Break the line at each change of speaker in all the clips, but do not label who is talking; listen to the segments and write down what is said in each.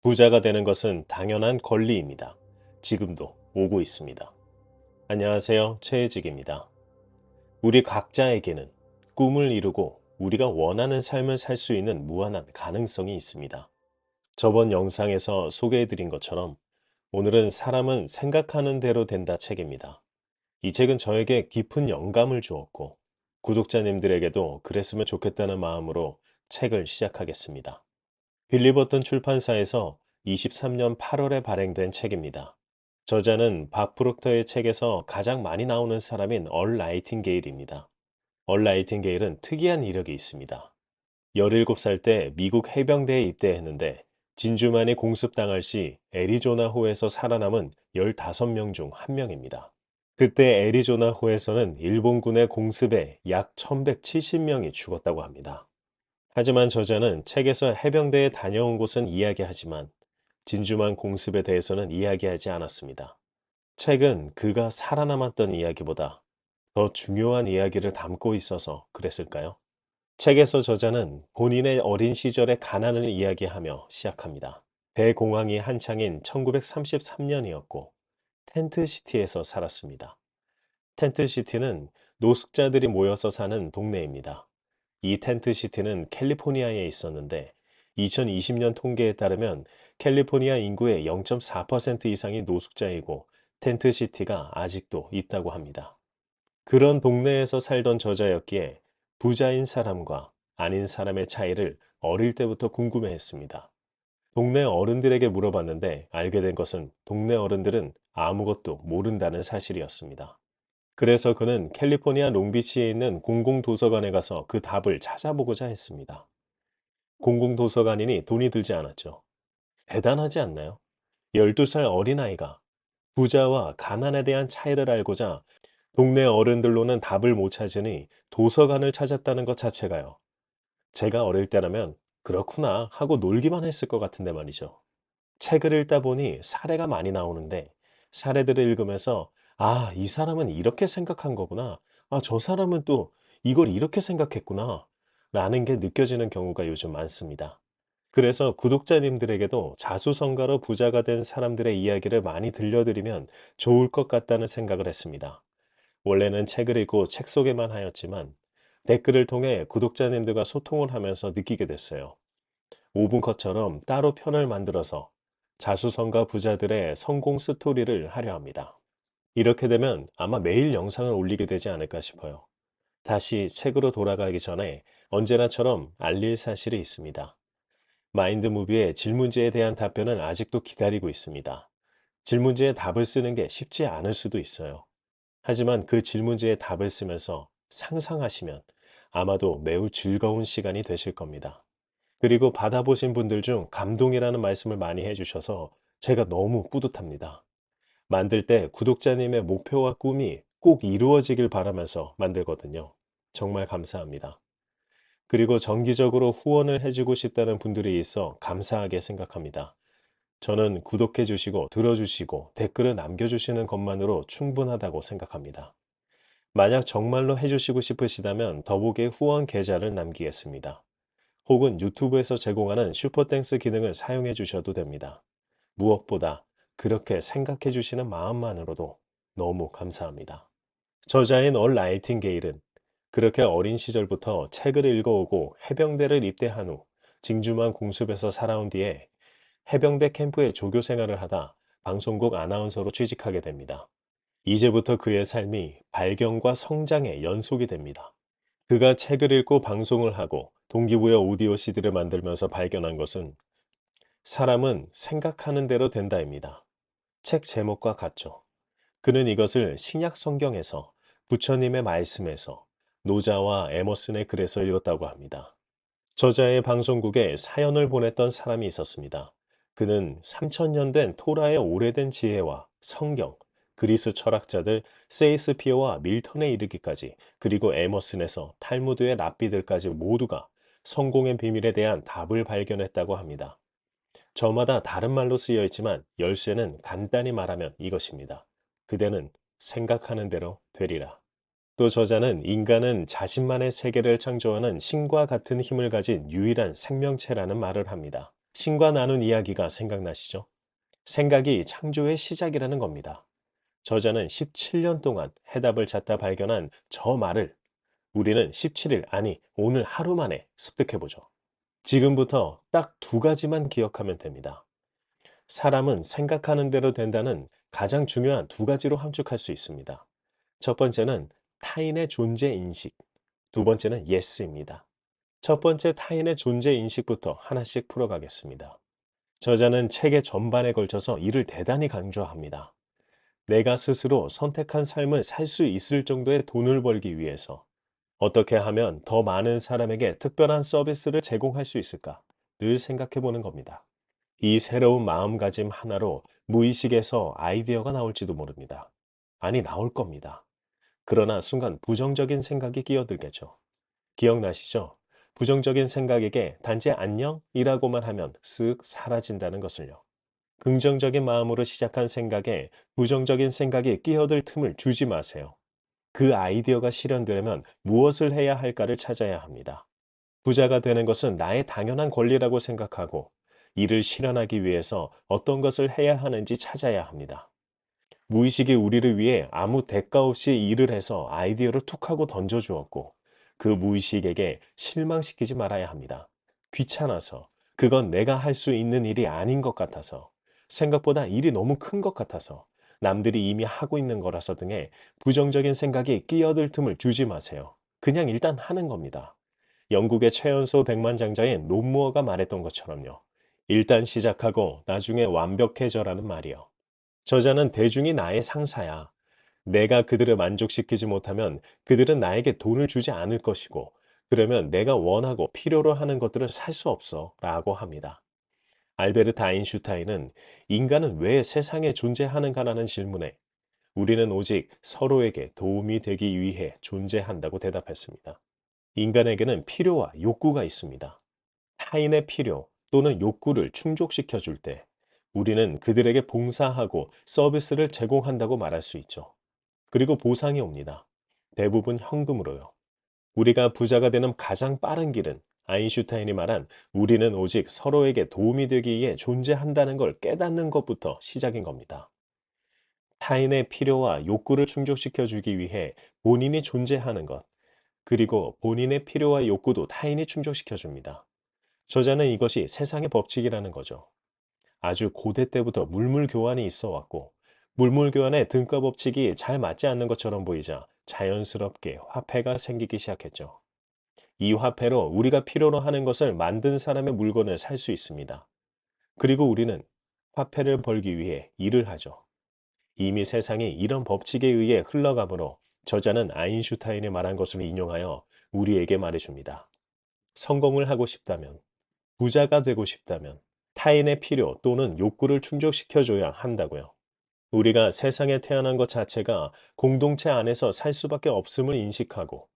부자가 되는 것은 당연한 권리입니다. 지금도 오고 있습니다. 안녕하세요. 최혜직입니다. 우리 각자에게는 꿈을 이루고 우리가 원하는 삶을 살 수 있는 무한한 가능성이 있습니다. 저번 영상에서 소개해드린 것처럼 오늘은 사람은 생각하는 대로 된다 책입니다. 이 책은 저에게 깊은 영감을 주었고 구독자님들에게도 그랬으면 좋겠다는 마음으로 책을 시작하겠습니다. 빌리버튼 출판사에서 23년 8월에 발행된 책입니다. 저자는 박 프록터의 책에서 가장 많이 나오는 사람인 얼 나이팅게일입니다. 얼 나이팅게일은 특이한 이력이 있습니다. 17살 때 미국 해병대에 입대했는데 진주만이 공습당할 시 애리조나호에서 살아남은 15명 중 한 명입니다. 그때 애리조나호에서는 일본군의 공습에 약 1170명이 죽었다고 합니다. 하지만 저자는 책에서 해병대에 다녀온 곳은 이야기하지만 진주만 공습에 대해서는 이야기하지 않았습니다. 책은 그가 살아남았던 이야기보다 더 중요한 이야기를 담고 있어서 그랬을까요? 책에서 저자는 본인의 어린 시절의 가난을 이야기하며 시작합니다. 대공황이 한창인 1933년이었고 텐트시티에서 살았습니다. 텐트시티는 노숙자들이 모여서 사는 동네입니다. 이 텐트시티는 캘리포니아에 있었는데 2020년 통계에 따르면 캘리포니아 인구의 0.4% 이상이 노숙자이고 텐트시티가 아직도 있다고 합니다. 그런 동네에서 살던 저자였기에 부자인 사람과 아닌 사람의 차이를 어릴 때부터 궁금해했습니다. 동네 어른들에게 물어봤는데 알게 된 것은 동네 어른들은 아무것도 모른다는 사실이었습니다. 그래서 그는 캘리포니아 롱비치에 있는 공공도서관에 가서 그 답을 찾아보고자 했습니다. 공공도서관이니 돈이 들지 않았죠. 대단하지 않나요? 12살 어린아이가 부자와 가난에 대한 차이를 알고자 동네 어른들로는 답을 못 찾으니 도서관을 찾았다는 것 자체가요. 제가 어릴 때라면 그렇구나 하고 놀기만 했을 것 같은데 말이죠. 책을 읽다 보니 사례가 많이 나오는데 사례들을 읽으면서 아, 이 사람은 이렇게 생각한 거구나. 아, 저 사람은 또 이걸 이렇게 생각했구나. 라는 게 느껴지는 경우가 요즘 많습니다. 그래서 구독자님들에게도 자수성가로 부자가 된 사람들의 이야기를 많이 들려드리면 좋을 것 같다는 생각을 했습니다. 원래는 책을 읽고 책 소개만 하였지만 댓글을 통해 구독자님들과 소통을 하면서 느끼게 됐어요. 5분 컷처럼 따로 편을 만들어서 자수성가 부자들의 성공 스토리를 하려 합니다. 이렇게 되면 아마 매일 영상을 올리게 되지 않을까 싶어요. 다시 책으로 돌아가기 전에 언제나처럼 알릴 사실이 있습니다. 마인드무비의 질문지에 대한 답변은 아직도 기다리고 있습니다. 질문지에 답을 쓰는 게 쉽지 않을 수도 있어요. 하지만 그 질문지에 답을 쓰면서 상상하시면 아마도 매우 즐거운 시간이 되실 겁니다. 그리고 받아보신 분들 중 감동이라는 말씀을 많이 해주셔서 제가 너무 뿌듯합니다. 만들 때 구독자님의 목표와 꿈이 꼭 이루어지길 바라면서 만들거든요. 정말 감사합니다. 그리고 정기적으로 후원을 해주고 싶다는 분들이 있어 감사하게 생각합니다. 저는 구독해주시고 들어주시고 댓글을 남겨주시는 것만으로 충분하다고 생각합니다. 만약 정말로 해주시고 싶으시다면 더보기에 후원 계좌를 남기겠습니다. 혹은 유튜브에서 제공하는 슈퍼땡스 기능을 사용해 주셔도 됩니다. 무엇보다 그렇게 생각해 주시는 마음만으로도 너무 감사합니다. 저자인 얼 나이팅게일은 그렇게 어린 시절부터 책을 읽어오고 해병대를 입대한 후 징주만 공습에서 살아온 뒤에 해병대 캠프의 조교 생활을 하다 방송국 아나운서로 취직하게 됩니다. 이제부터 그의 삶이 발견과 성장의 연속이 됩니다. 그가 책을 읽고 방송을 하고 동기부여 오디오 CD를 만들면서 발견한 것은 사람은 생각하는 대로 된다입니다. 책 제목과 같죠. 그는 이것을 신약 성경에서 부처님의 말씀에서 노자와 에머슨의 글에서 읽었다고 합니다. 저자의 방송국에 사연을 보냈던 사람이 있었습니다. 그는 3000년 된 토라의 오래된 지혜와 성경, 그리스 철학자들 세이스피어와 밀턴에 이르기까지 그리고 에머슨에서 탈무드의 랍비들까지 모두가 성공의 비밀에 대한 답을 발견했다고 합니다. 저마다 다른 말로 쓰여 있지만 열쇠는 간단히 말하면 이것입니다. 그대는 생각하는 대로 되리라. 또 저자는 인간은 자신만의 세계를 창조하는 신과 같은 힘을 가진 유일한 생명체라는 말을 합니다. 신과 나눈 이야기가 생각나시죠? 생각이 창조의 시작이라는 겁니다. 저자는 17년 동안 해답을 찾다 발견한 저 말을 우리는 17일, 아니, 오늘 하루 만에 습득해보죠. 지금부터 딱 두 가지만 기억하면 됩니다. 사람은 생각하는 대로 된다는 가장 중요한 두 가지로 함축할 수 있습니다. 첫 번째는 타인의 존재 인식, 두 번째는 예스입니다. 첫 번째 타인의 존재 인식부터 하나씩 풀어가겠습니다. 저자는 책의 전반에 걸쳐서 이를 대단히 강조합니다. 내가 스스로 선택한 삶을 살 수 있을 정도의 돈을 벌기 위해서 어떻게 하면 더 많은 사람에게 특별한 서비스를 제공할 수 있을까? 늘 생각해 보는 겁니다. 이 새로운 마음가짐 하나로 무의식에서 아이디어가 나올지도 모릅니다. 아니, 나올 겁니다. 그러나 순간 부정적인 생각이 끼어들겠죠. 기억나시죠? 부정적인 생각에게 단지 안녕이라고만 하면 쓱 사라진다는 것을요. 긍정적인 마음으로 시작한 생각에 부정적인 생각이 끼어들 틈을 주지 마세요. 그 아이디어가 실현되려면 무엇을 해야 할까를 찾아야 합니다. 부자가 되는 것은 나의 당연한 권리라고 생각하고 이를 실현하기 위해서 어떤 것을 해야 하는지 찾아야 합니다. 무의식이 우리를 위해 아무 대가 없이 일을 해서 아이디어를 툭 하고 던져주었고 그 무의식에게 실망시키지 말아야 합니다. 귀찮아서, 그건 내가 할 수 있는 일이 아닌 것 같아서, 생각보다 일이 너무 큰 것 같아서, 남들이 이미 하고 있는 거라서 등의 부정적인 생각이 끼어들 틈을 주지 마세요. 그냥 일단 하는 겁니다. 영국의 최연소 백만장자인 롬무어가 말했던 것처럼요. 일단 시작하고 나중에 완벽해져라는 말이요. 저자는 대중이 나의 상사야. 내가 그들을 만족시키지 못하면 그들은 나에게 돈을 주지 않을 것이고, 그러면 내가 원하고 필요로 하는 것들을 살 수 없어. 라고 합니다. 알베르트 아인슈타인은 인간은 왜 세상에 존재하는가라는 질문에 우리는 오직 서로에게 도움이 되기 위해 존재한다고 대답했습니다. 인간에게는 필요와 욕구가 있습니다. 타인의 필요 또는 욕구를 충족시켜 줄 때 우리는 그들에게 봉사하고 서비스를 제공한다고 말할 수 있죠. 그리고 보상이 옵니다. 대부분 현금으로요. 우리가 부자가 되는 가장 빠른 길은 아인슈타인이 말한 우리는 오직 서로에게 도움이 되기 위해 존재한다는 걸 깨닫는 것부터 시작인 겁니다. 타인의 필요와 욕구를 충족시켜 주기 위해 본인이 존재하는 것, 그리고 본인의 필요와 욕구도 타인이 충족시켜 줍니다. 저자는 이것이 세상의 법칙이라는 거죠. 아주 고대 때부터 물물 교환이 있어 왔고, 물물 교환의 등가 법칙이 잘 맞지 않는 것처럼 보이자 자연스럽게 화폐가 생기기 시작했죠. 이 화폐로 우리가 필요로 하는 것을 만든 사람의 물건을 살 수 있습니다. 그리고 우리는 화폐를 벌기 위해 일을 하죠. 이미 세상이 이런 법칙에 의해 흘러가므로 저자는 아인슈타인이 말한 것을 인용하여 우리에게 말해줍니다. 성공을 하고 싶다면, 부자가 되고 싶다면 타인의 필요 또는 욕구를 충족시켜줘야 한다고요. 우리가 세상에 태어난 것 자체가 공동체 안에서 살 수밖에 없음을 인식하고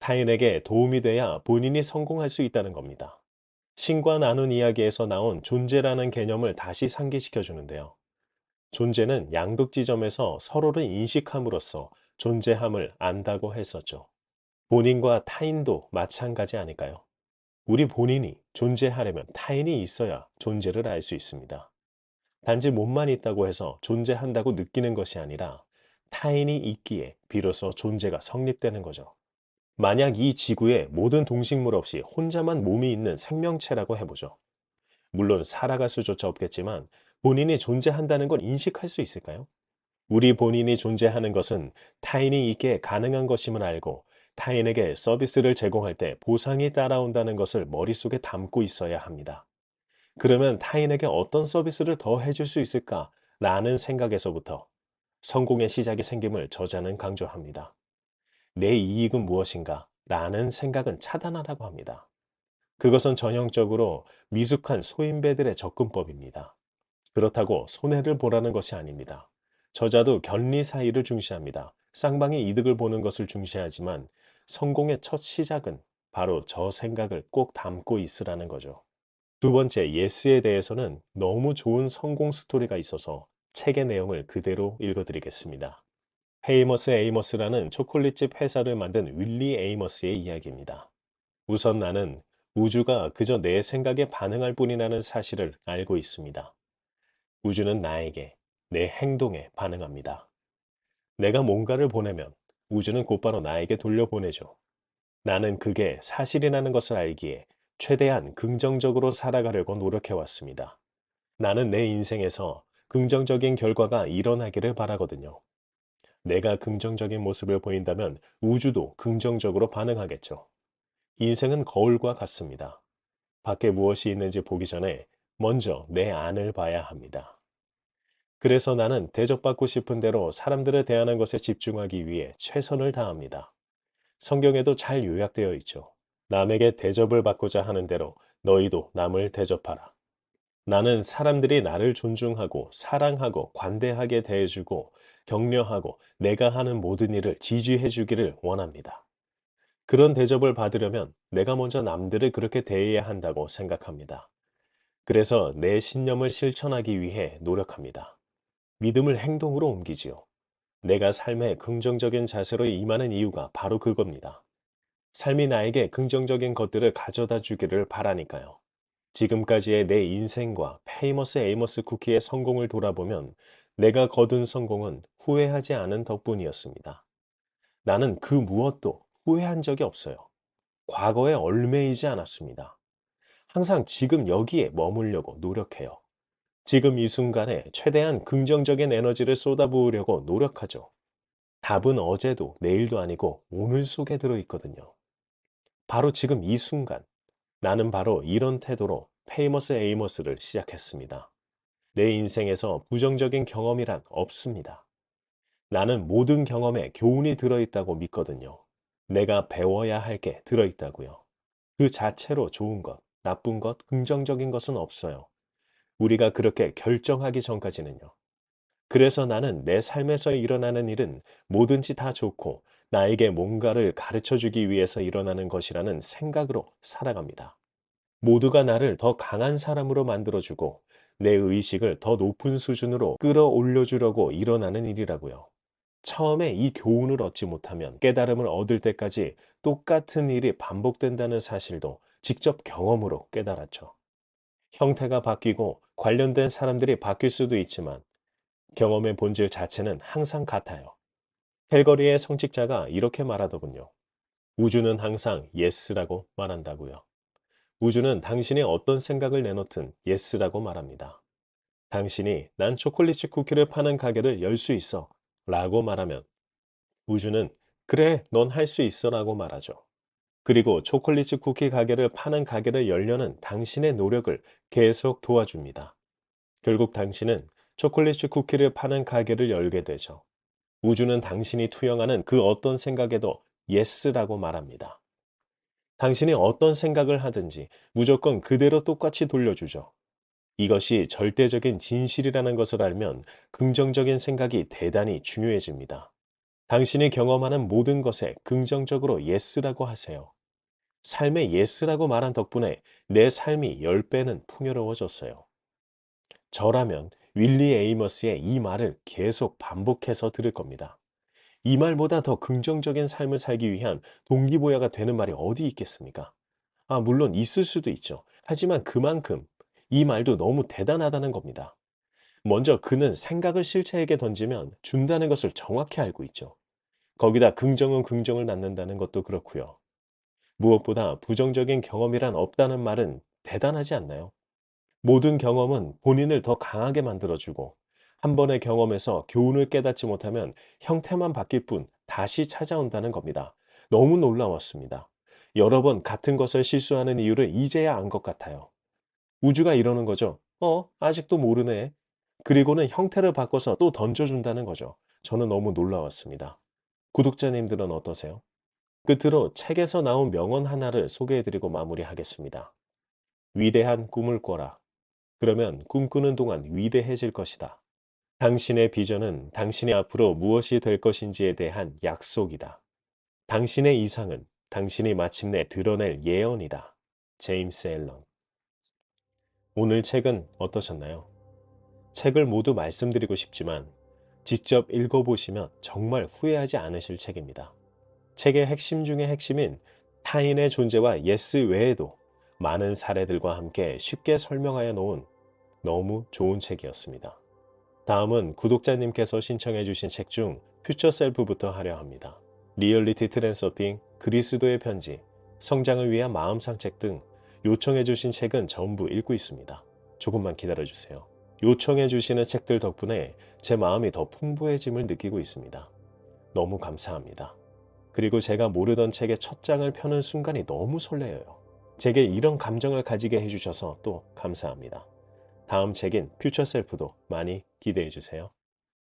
타인에게 도움이 돼야 본인이 성공할 수 있다는 겁니다. 신과 나눈 이야기에서 나온 존재라는 개념을 다시 상기시켜 주는데요. 존재는 양극 지점에서 서로를 인식함으로써 존재함을 안다고 했었죠. 본인과 타인도 마찬가지 아닐까요? 우리 본인이 존재하려면 타인이 있어야 존재를 알 수 있습니다. 단지 몸만 있다고 해서 존재한다고 느끼는 것이 아니라 타인이 있기에 비로소 존재가 성립되는 거죠. 만약 이 지구에 모든 동식물 없이 혼자만 몸이 있는 생명체라고 해보죠. 물론 살아갈 수조차 없겠지만 본인이 존재한다는 걸 인식할 수 있을까요? 우리 본인이 존재하는 것은 타인이 있게 가능한 것임을 알고 타인에게 서비스를 제공할 때 보상이 따라온다는 것을 머릿속에 담고 있어야 합니다. 그러면 타인에게 어떤 서비스를 더 해줄 수 있을까? 라는 생각에서부터 성공의 시작이 생김을 저자는 강조합니다. 내 이익은 무엇인가? 라는 생각은 차단하라고 합니다. 그것은 전형적으로 미숙한 소인배들의 접근법입니다. 그렇다고 손해를 보라는 것이 아닙니다. 저자도 견리 사이를 중시합니다. 쌍방이 이득을 보는 것을 중시하지만 성공의 첫 시작은 바로 저 생각을 꼭 담고 있으라는 거죠. 두 번째, 예스에 대해서는 너무 좋은 성공 스토리가 있어서 책의 내용을 그대로 읽어드리겠습니다. 페이머스 에이머스라는 초콜릿집 회사를 만든 윌리 에이머스의 이야기입니다. 우선 나는 우주가 그저 내 생각에 반응할 뿐이라는 사실을 알고 있습니다. 우주는 나에게, 내 행동에 반응합니다. 내가 뭔가를 보내면 우주는 곧바로 나에게 돌려보내죠. 나는 그게 사실이라는 것을 알기에 최대한 긍정적으로 살아가려고 노력해왔습니다. 나는 내 인생에서 긍정적인 결과가 일어나기를 바라거든요. 내가 긍정적인 모습을 보인다면 우주도 긍정적으로 반응하겠죠. 인생은 거울과 같습니다. 밖에 무엇이 있는지 보기 전에 먼저 내 안을 봐야 합니다. 그래서 나는 대접받고 싶은 대로 사람들을 대하는 것에 집중하기 위해 최선을 다합니다. 성경에도 잘 요약되어 있죠. 남에게 대접을 받고자 하는 대로 너희도 남을 대접하라. 나는 사람들이 나를 존중하고 사랑하고 관대하게 대해주고 격려하고 내가 하는 모든 일을 지지해 주기를 원합니다. 그런 대접을 받으려면 내가 먼저 남들을 그렇게 대해야 한다고 생각합니다. 그래서 내 신념을 실천하기 위해 노력합니다. 믿음을 행동으로 옮기지요. 내가 삶에 긍정적인 자세로 임하는 이유가 바로 그겁니다. 삶이 나에게 긍정적인 것들을 가져다 주기를 바라니까요. 지금까지의 내 인생과 페이머스 에이머스 쿠키의 성공을 돌아보면 내가 거둔 성공은 후회하지 않은 덕분이었습니다. 나는 그 무엇도 후회한 적이 없어요. 과거에 얽매이지 않았습니다. 항상 지금 여기에 머물려고 노력해요. 지금 이 순간에 최대한 긍정적인 에너지를 쏟아부으려고 노력하죠. 답은 어제도 내일도 아니고 오늘 속에 들어있거든요. 바로 지금 이 순간, 나는 바로 이런 태도로 페이머스 에이머스를 시작했습니다. 내 인생에서 부정적인 경험이란 없습니다. 나는 모든 경험에 교훈이 들어있다고 믿거든요. 내가 배워야 할 게 들어있다고요. 그 자체로 좋은 것, 나쁜 것, 긍정적인 것은 없어요. 우리가 그렇게 결정하기 전까지는요. 그래서 나는 내 삶에서 일어나는 일은 뭐든지 다 좋고 나에게 뭔가를 가르쳐 주기 위해서 일어나는 것이라는 생각으로 살아갑니다. 모두가 나를 더 강한 사람으로 만들어주고 내 의식을 더 높은 수준으로 끌어올려 주려고 일어나는 일이라고요. 처음에 이 교훈을 얻지 못하면 깨달음을 얻을 때까지 똑같은 일이 반복된다는 사실도 직접 경험으로 깨달았죠. 형태가 바뀌고 관련된 사람들이 바뀔 수도 있지만 경험의 본질 자체는 항상 같아요. 캘거리의 성직자가 이렇게 말하더군요. 우주는 항상 예스라고 말한다고요. 우주는 당신이 어떤 생각을 내놓든 예스라고 말합니다. 당신이 난 초콜릿 쿠키를 파는 가게를 열 수 있어 라고 말하면 우주는 그래, 넌 할 수 있어 라고 말하죠. 그리고 초콜릿 쿠키 가게를 파는 가게를 열려는 당신의 노력을 계속 도와줍니다. 결국 당신은 초콜릿 쿠키를 파는 가게를 열게 되죠. 우주는 당신이 투영하는 그 어떤 생각에도 예스라고 말합니다. 당신이 어떤 생각을 하든지 무조건 그대로 똑같이 돌려주죠. 이것이 절대적인 진실이라는 것을 알면 긍정적인 생각이 대단히 중요해집니다. 당신이 경험하는 모든 것에 긍정적으로 예스라고 하세요. 삶에 예스라고 말한 덕분에 내 삶이 10배는 풍요로워졌어요. 저라면 윌리 에이머스의 이 말을 계속 반복해서 들을 겁니다. 이 말보다 더 긍정적인 삶을 살기 위한 동기부여가 되는 말이 어디 있겠습니까? 물론 있을 수도 있죠. 하지만 그만큼 이 말도 너무 대단하다는 겁니다. 먼저 그는 생각을 실체에게 던지면 준다는 것을 정확히 알고 있죠. 거기다 긍정은 긍정을 낳는다는 것도 그렇고요. 무엇보다 부정적인 경험이란 없다는 말은 대단하지 않나요? 모든 경험은 본인을 더 강하게 만들어주고 한 번의 경험에서 교훈을 깨닫지 못하면 형태만 바뀔 뿐 다시 찾아온다는 겁니다. 너무 놀라웠습니다. 여러 번 같은 것을 실수하는 이유를 이제야 안 것 같아요. 우주가 이러는 거죠. 아직도 모르네. 그리고는 형태를 바꿔서 또 던져준다는 거죠. 저는 너무 놀라웠습니다. 구독자님들은 어떠세요? 끝으로 책에서 나온 명언 하나를 소개해드리고 마무리하겠습니다. 위대한 꿈을 꿔라. 그러면 꿈꾸는 동안 위대해질 것이다. 당신의 비전은 당신이 앞으로 무엇이 될 것인지에 대한 약속이다. 당신의 이상은 당신이 마침내 드러낼 예언이다. 제임스 앨런. 오늘 책은 어떠셨나요? 책을 모두 말씀드리고 싶지만 직접 읽어보시면 정말 후회하지 않으실 책입니다. 책의 핵심 중의 핵심인 타인의 존재와 예스 외에도 많은 사례들과 함께 쉽게 설명하여 놓은 너무 좋은 책이었습니다. 다음은 구독자님께서 신청해 주신 책 중 퓨처 셀프부터 하려 합니다. 리얼리티 트랜서핑, 그리스도의 편지, 성장을 위한 마음 산책 등 요청해 주신 책은 전부 읽고 있습니다. 조금만 기다려 주세요. 요청해 주시는 책들 덕분에 제 마음이 더 풍부해짐을 느끼고 있습니다. 너무 감사합니다. 그리고 제가 모르던 책의 첫 장을 펴는 순간이 너무 설레어요. 제게 이런 감정을 가지게 해주셔서 또 감사합니다. 다음 책인 퓨처 셀프도 많이 기대해 주세요.